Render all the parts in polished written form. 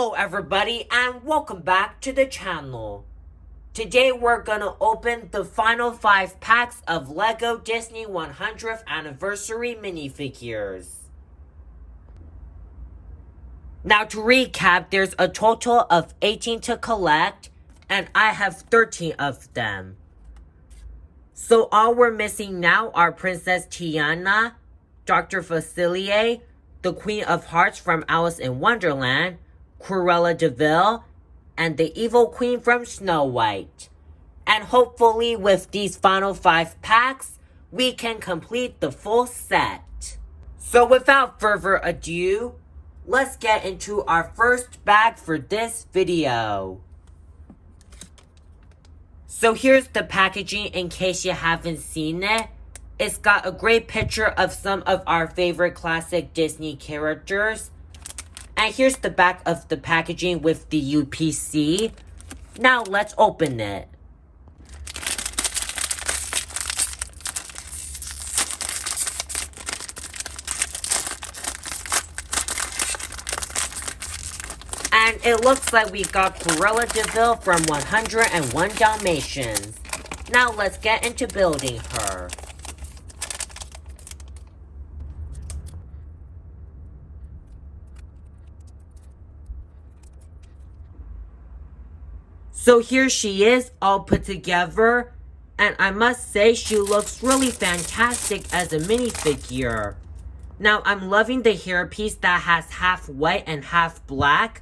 Hello everybody and welcome back to the channel. Today we're gonna open the final 5 packs of LEGO Disney 100th Anniversary Minifigures. Now to recap, there's a total of 18 to collect and I have 13 of them. So all we're missing now are Princess Tiana, Dr. Facilier, the Queen of Hearts from Alice in Wonderland, Cruella de Vil, and the Evil Queen from Snow White. And hopefully with these final 5 packs, we can complete the full set. So without further ado, let's get into our first bag for this video. So here's the packaging in case you haven't seen it. It's got a great picture of some of our favorite classic Disney characters. And here's the back of the packaging with the UPC. Now let's open it. And it looks like we got Cruella de Vil from 101 Dalmatians. Now let's get into building her. So here she is, all put together, and I must say she looks really fantastic as a minifigure. Now I'm loving the hairpiece that has half white and half black,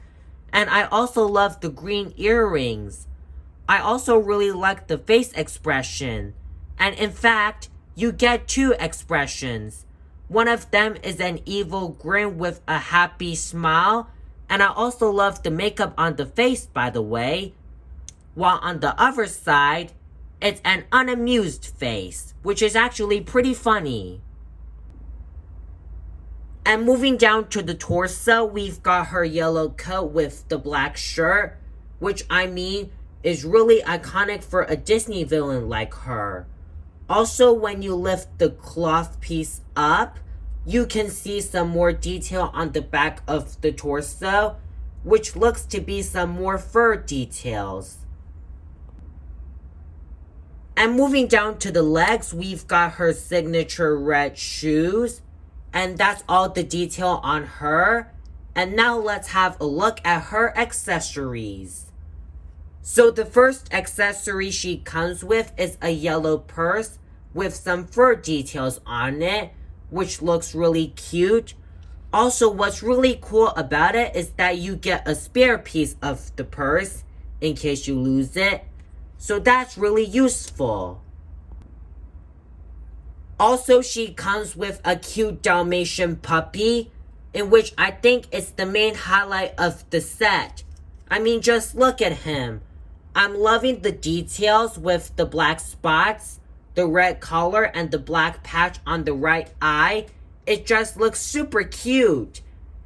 and I also love the green earrings. I also really like the face expression, and in fact, you get 2 expressions. One of them is an evil grin with a happy smile, and I also love the makeup on the face, by the way. While on the other side, it's an unamused face, which is actually pretty funny. And moving down to the torso, we've got her yellow coat with the black shirt, which I mean is really iconic for a Disney villain like her. Also, when you lift the cloth piece up, you can see some more detail on the back of the torso, which looks to be some more fur details. And moving down to the legs, we've got her signature red shoes. And that's all the detail on her. And now let's have a look at her accessories. So the first accessory she comes with is a yellow purse with some fur details on it, which looks really cute. Also, what's really cool about it is that you get a spare piece of the purse in case you lose it. So that's really useful. Also, she comes with a cute Dalmatian puppy, in which I think is the main highlight of the set. I mean, just look at him. I'm loving the details with the black spots, the red collar, and the black patch on the right eye. It just looks super cute.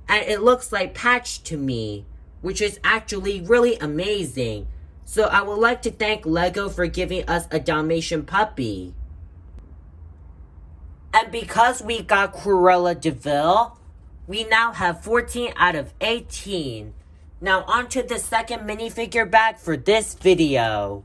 And it looks like patch to me, which is actually really amazing. So I would like to thank LEGO for giving us a Dalmatian puppy. And because we got Cruella de Vil, we now have 14 out of 18. Now onto the second minifigure bag for this video.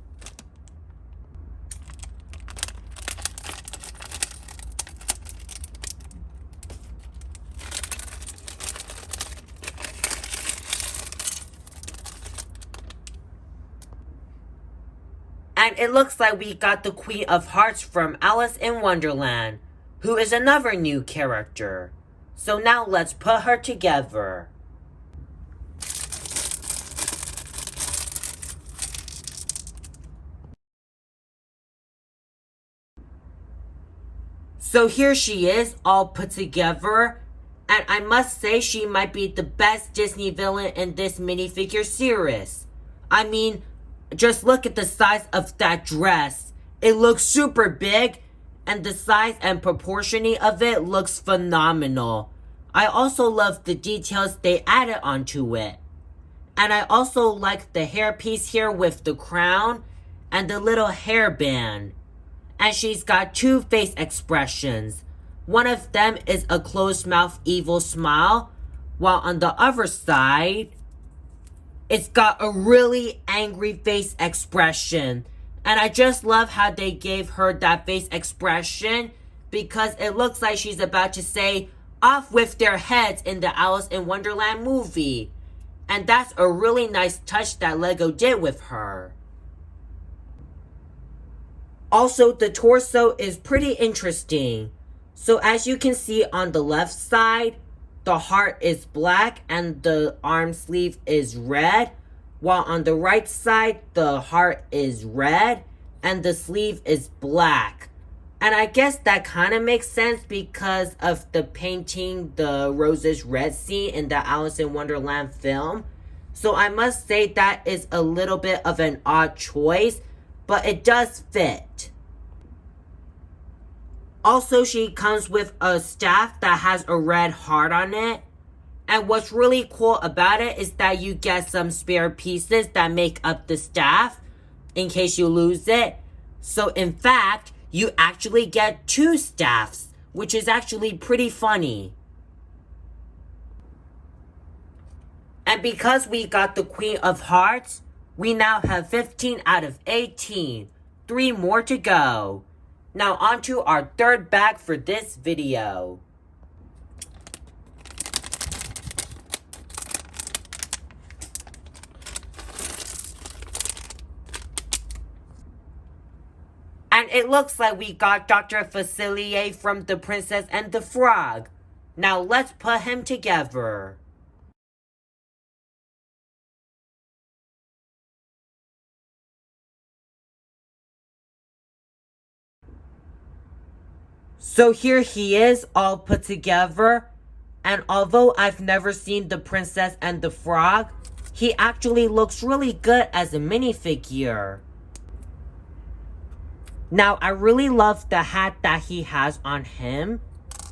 And it looks like we got the Queen of Hearts from Alice in Wonderland, who is another new character. So now let's put her together. So here she is, all put together. And I must say she might be the best Disney villain in this minifigure series. I mean, just look at the size of that dress. It looks super big, and the size and proportioning of it looks phenomenal. I also love the details they added onto it. And I also like the hairpiece here with the crown and the little hairband. And she's got 2 face expressions. One of them is a closed mouth evil smile, while on the other side, It's got a really angry face expression. And I just love how they gave her that face expression because it looks like she's about to say, "Off with their heads" in the Alice in Wonderland movie. And that's a really nice touch that Lego did with her. Also, the torso is pretty interesting. So as you can see on the left side, the heart is black and the arm sleeve is red. While on the right side, the heart is red and the sleeve is black. And I guess that kind of makes sense because of the painting the roses red scene in the Alice in Wonderland film. So I must say that is a little bit of an odd choice, but it does fit. Also, she comes with a staff that has a red heart on it. And what's really cool about it is that you get some spare pieces that make up the staff in case you lose it. So in fact, you actually get 2 staffs, which is actually pretty funny. And because we got the Queen of Hearts, we now have 15 out of 18. 3 more to go. Now on to our third bag for this video. And it looks like we got Dr. Facilier from The Princess and the Frog. Now let's put him together. So here he is, all put together. And although I've never seen The Princess and the Frog, he actually looks really good as a minifigure. Now, I really love the hat that he has on him.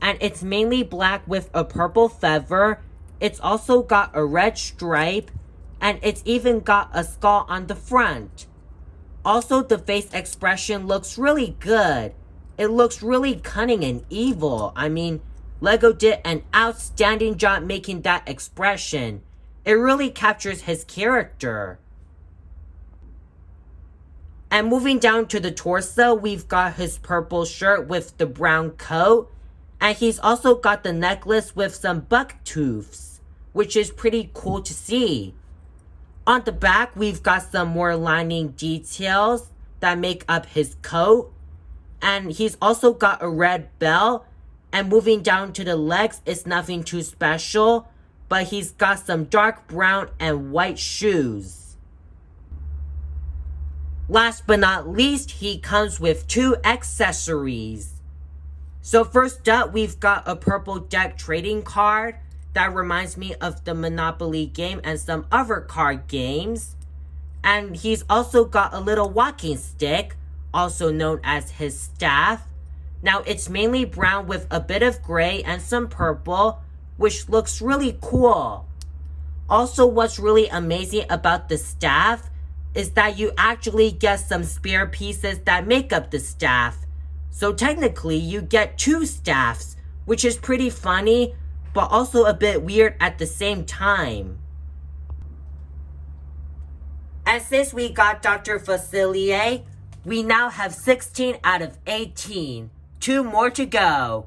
And it's mainly black with a purple feather. It's also got a red stripe. And it's even got a skull on the front. Also, the face expression looks really good. It looks really cunning and evil. I mean, Lego did an outstanding job making that expression. It really captures his character. And moving down to the torso, we've got his purple shirt with the brown coat. And he's also got the necklace with some buck tooths, which is pretty cool to see. On the back, we've got some more lining details that make up his coat. And he's also got a red belt. And moving down to the legs, it's nothing too special. But he's got some dark brown and white shoes. Last but not least, he comes with 2 accessories. So first up, we've got a purple deck trading card. That reminds me of the Monopoly game and some other card games. And he's also got a little walking stick, also known as his staff. Now it's mainly brown with a bit of gray and some purple, which looks really cool. Also, what's really amazing about the staff is that you actually get some spare pieces that make up the staff. So technically, you get 2 staffs, which is pretty funny, but also a bit weird at the same time. And since we got Dr. Facilier, we now have 16 out of 18. 2 more to go.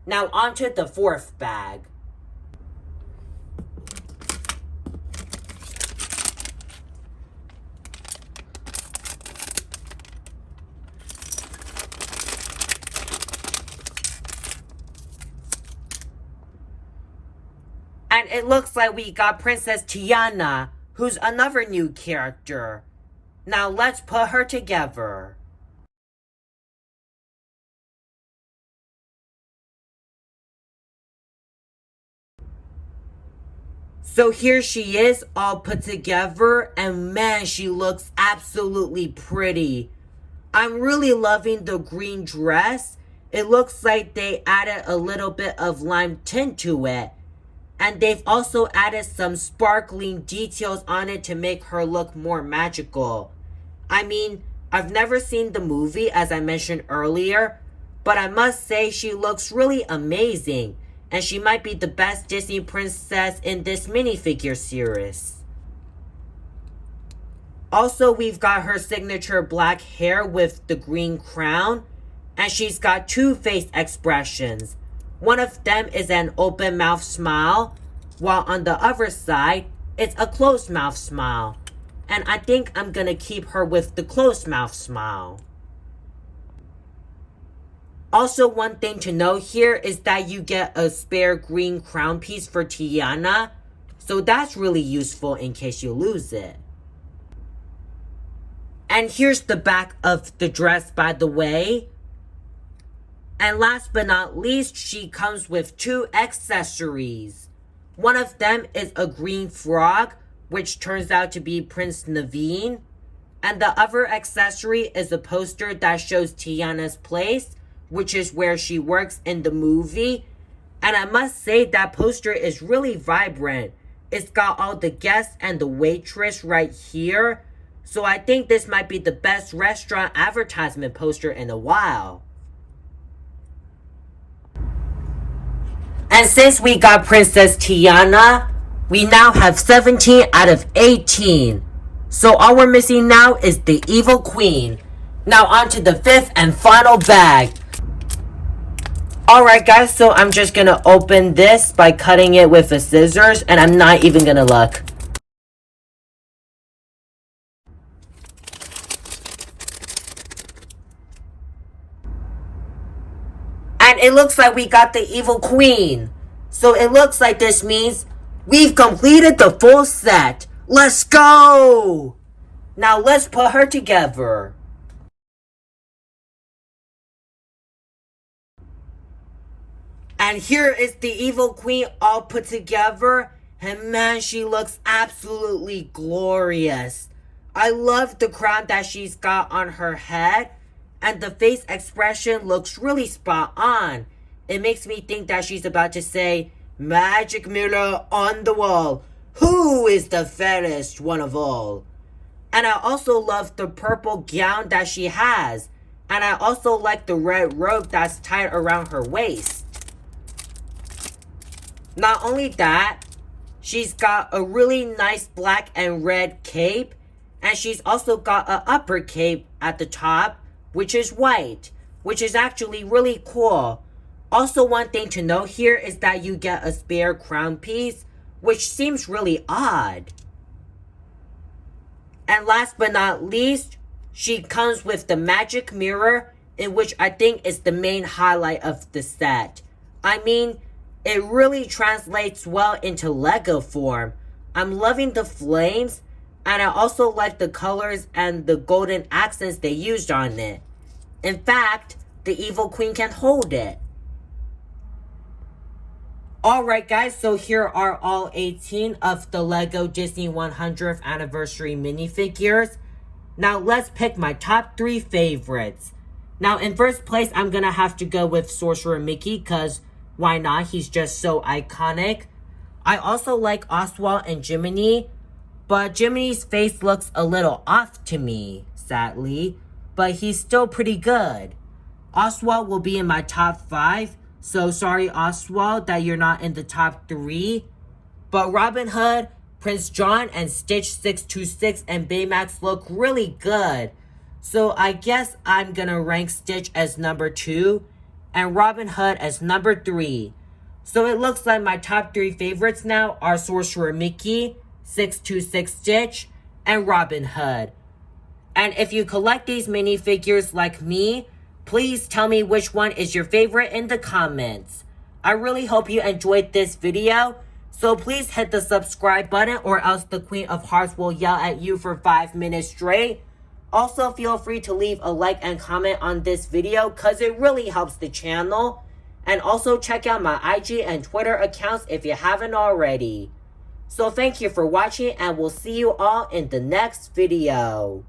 Now on to the 4th bag. And it looks like we got Princess Tiana, who's another new character. Now let's put her together. So here she is, all put together, and man, she looks absolutely pretty. I'm really loving the green dress. It looks like they added a little bit of lime tint to it. And they've also added some sparkling details on it to make her look more magical. I mean, I've never seen the movie, as I mentioned earlier, but I must say she looks really amazing. And she might be the best Disney princess in this minifigure series. Also, we've got her signature black hair with the green crown. And she's got two face expressions. One of them is an open mouth smile, while on the other side, it's a closed mouth smile. And I think I'm gonna keep her with the closed mouth smile. Also, one thing to note here is that you get a spare green crown piece for Tiana. So that's really useful in case you lose it. And here's the back of the dress, by the way. And last but not least, she comes with two accessories. One of them is a green frog, which turns out to be Prince Naveen. And the other accessory is a poster that shows Tiana's place, which is where she works in the movie. And I must say that poster is really vibrant. It's got all the guests and the waitress right here. So I think this might be the best restaurant advertisement poster in a while. And since we got Princess Tiana, we now have 17 out of 18. So all we're missing now is the Evil Queen. Now on to the fifth and final bag. Alright guys, so I'm just gonna open this by cutting it with the scissors, and I'm not even gonna look. And it looks like we got the Evil Queen. So it looks like this means we've completed the full set. Let's go! Now let's put her together. And here is the Evil Queen all put together. And man, she looks absolutely glorious. I love the crown that she's got on her head. And the face expression looks really spot on. It makes me think that she's about to say, "Magic mirror on the wall, who is the fairest one of all?" And I also love the purple gown that she has. And I also like the red robe that's tied around her waist. Not only that, she's got a really nice black and red cape. And she's also got an upper cape at the top, which is white, which is actually really cool. Also, one thing to note here is that you get a spare crown piece, which seems really odd. And last but not least, she comes with the magic mirror, in which I think is the main highlight of the set. I mean, it really translates well into Lego form. I'm loving the flames, and I also like the colors and the golden accents they used on it. In fact, the Evil Queen can hold it. Alright guys, so here are all 18 of the Lego Disney 100th Anniversary Minifigures. Now let's pick my top 3 favorites. Now in first place, I'm gonna have to go with Sorcerer Mickey, cause why not? He's just so iconic. I also like Oswald and Jiminy, but Jiminy's face looks a little off to me, sadly. But he's still pretty good. Oswald will be in my top 5. So sorry, Oswald, that you're not in the top 3. But Robin Hood, Prince John, and Stitch 626 and Baymax look really good. So I guess I'm gonna rank Stitch as number 2 and Robin Hood as number 3. So it looks like my top 3 favorites now are Sorcerer Mickey, 626 Stitch, and Robin Hood. And if you collect these minifigures like me, please tell me which one is your favorite in the comments. I really hope you enjoyed this video, so please hit the subscribe button or else the Queen of Hearts will yell at you for 5 minutes straight. Also, feel free to leave a like and comment on this video because it really helps the channel. And also check out my IG and Twitter accounts if you haven't already. So thank you for watching and we'll see you all in the next video.